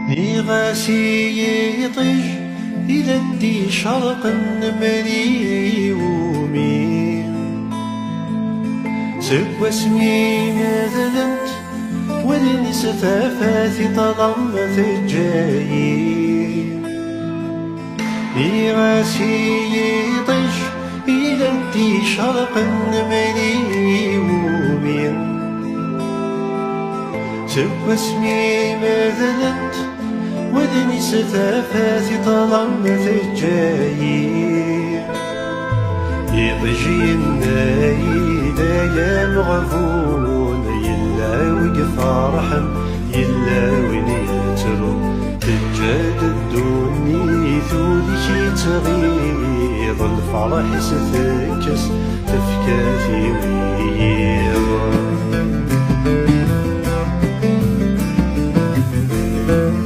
ني غاسي يطيج إلى دي شرق النمري ومين سكوى اسمي ماذلنت ولني ستافاتي تضمت الجايين ني غاسي يطيج إلى دي شرق النمري ومين سوى اسمي ماذلنت ودني ستافاتي طلمت الجايين يضجي النايدة يا مغفون يلا وقف رحم يلا وين يترو تجاد الدوني ثولي شي تغيظ الفرح ستكس تفكاتي ويا